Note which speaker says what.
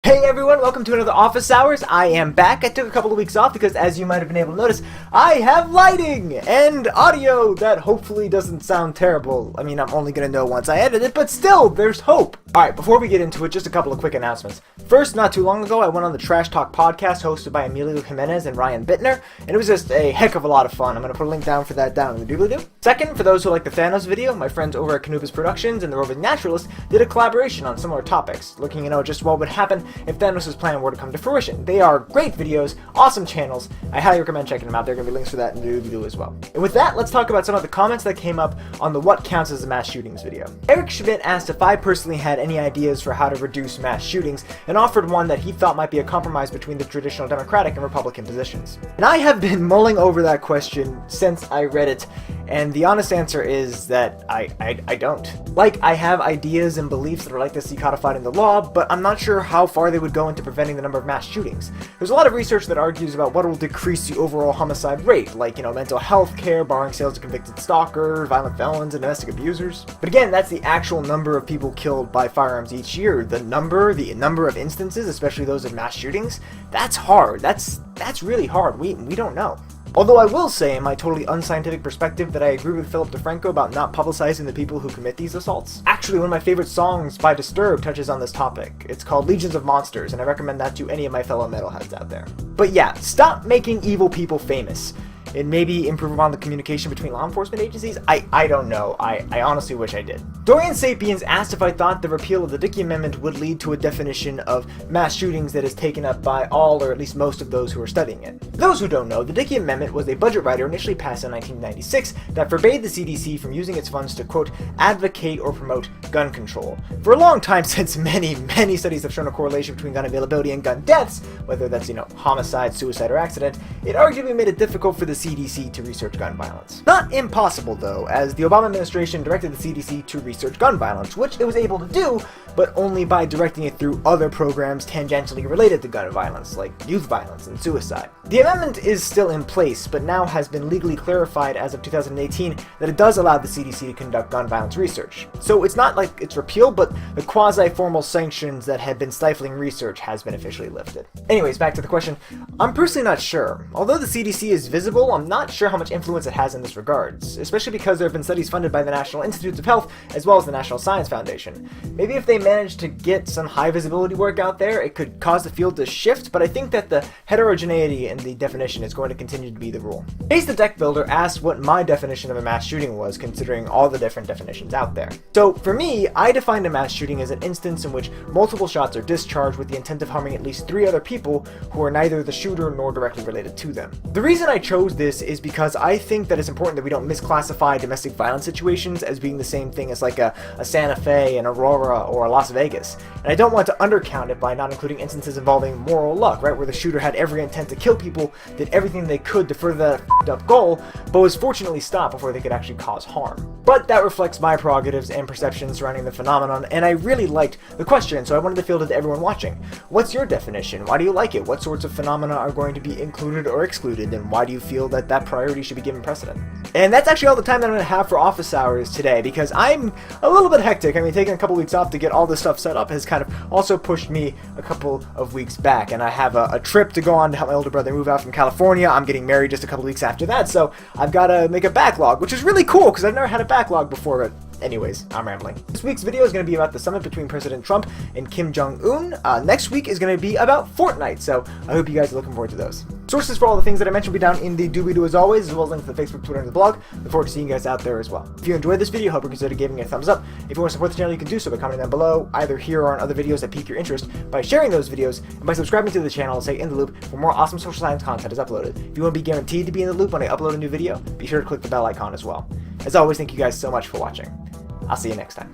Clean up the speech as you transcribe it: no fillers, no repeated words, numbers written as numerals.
Speaker 1: Hey everyone, welcome to another Office Hours. I am back. I took a couple of weeks off because, as you might have been able to notice, I have lighting and audio that hopefully doesn't sound terrible. I mean, I'm only going to know once I edit it, but still, there's hope. Alright, before we get into it, just a couple of quick announcements. First, not too long ago, I went on the Trash Talk podcast hosted by Emilio Jimenez and Ryan Bittner, and it was just a heck of a lot of fun. I'm going to put a link down for that down in the doobly-doo. Second, for those who like the Thanos video, my friends over at Canubis Productions and the Roving Naturalist did a collaboration on similar topics, looking just what would happen if Thanos' plan were to come to fruition. They are great videos, awesome channels. I highly recommend checking them out. There are going to be links for that in the doobly-doo as well. And with that, let's talk about some of the comments that came up on the What Counts as a Mass Shootings video. Eric Schmidt asked if I personally had any ideas for how to reduce mass shootings, and offered one that he thought might be a compromise between the traditional Democratic and Republican positions. And I have been mulling over that question since I read it, and the honest answer is that I don't. Like, I have ideas and beliefs that are like this codified in the law, but I'm not sure how far they would go into preventing the number of mass shootings. There's a lot of research that argues about what will decrease the overall homicide rate, like, mental health care, barring sales to convicted stalkers, violent felons, and domestic abusers. But again, that's the actual number of people killed by firearms each year. The number of instances, especially those of mass shootings, that's hard. That's really hard. We don't know. Although I will say, in my totally unscientific perspective, that I agree with Philip DeFranco about not publicizing the people who commit these assaults. Actually, one of my favorite songs by Disturbed touches on this topic. It's called Legions of Monsters, and I recommend that to any of my fellow metalheads out there. But yeah, stop making evil people famous. And maybe improve upon the communication between law enforcement agencies? I don't know. I honestly wish I did. Dorian Sapiens asked if I thought the repeal of the Dickey Amendment would lead to a definition of mass shootings that is taken up by all or at least most of those who are studying it. For those who don't know, the Dickey Amendment was a budget rider initially passed in 1996 that forbade the CDC from using its funds to, quote, advocate or promote gun control. For a long time, since many studies have shown a correlation between gun availability and gun deaths, whether that's, homicide, suicide, or accident, it arguably made it difficult for the CDC to research gun violence. Not impossible though, as the Obama administration directed the CDC to research gun violence, which it was able to do, but only by directing it through other programs tangentially related to gun violence, like youth violence and suicide. The amendment is still in place, but now has been legally clarified as of 2018 that it does allow the CDC to conduct gun violence research. So it's not like it's repealed, but the quasi-formal sanctions that had been stifling research has been officially lifted. Anyways, back to the question. I'm personally not sure. Although the CDC is visible, I'm not sure how much influence it has in this regards, especially because there have been studies funded by the National Institutes of Health as well as the National Science Foundation. Maybe if they manage to get some high visibility work out there, it could cause the field to shift, but I think that the heterogeneity in the definition is going to continue to be the rule. Chase the Deck Builder asked what my definition of a mass shooting was, considering all the different definitions out there. So for me, I defined a mass shooting as an instance in which multiple shots are discharged with the intent of harming at least 3 other people who are neither the shooter nor directly related to them. The reason I chose this is because I think that it's important that we don't misclassify domestic violence situations as being the same thing as like a Santa Fe, an Aurora, or a Las Vegas. And I don't want to undercount it by not including instances involving moral luck, right, where the shooter had every intent to kill people, did everything they could to further that f***ed up goal, but was fortunately stopped before they could actually cause harm. But that reflects my prerogatives and perceptions surrounding the phenomenon, and I really liked the question, so I wanted to field it to everyone watching. What's your definition? Why do you like it? What sorts of phenomena are going to be included or excluded, and why do you feel that that priority should be given precedent? And that's actually all the time that I'm going to have for Office Hours today, because I'm a little bit hectic. I mean, taking a couple weeks off to get all this stuff set up has kind of also pushed me a couple of weeks back, and I have a trip to go on to help my older brother move out from California. I'm getting married just a couple weeks after that, so I've got to make a backlog, which is really cool, because I've never had a backlog before, but anyways, I'm rambling. This week's video is going to be about the summit between President Trump and Kim Jong-un. Next week is going to be about Fortnite, so I hope you guys are looking forward to those. Sources for all the things that I mentioned will be down in the doobly-doo as always, as well as links to the Facebook, Twitter, and the blog. Look forward to seeing you guys out there as well. If you enjoyed this video, I hope you consider giving it a thumbs up. If you want to support the channel, you can do so by commenting down below, either here or on other videos that pique your interest, by sharing those videos, and by subscribing to the channel and stay in the loop for more awesome social science content is uploaded. If you want to be guaranteed to be in the loop when I upload a new video, be sure to click the bell icon as well. As always, thank you guys so much for watching. I'll see you next time.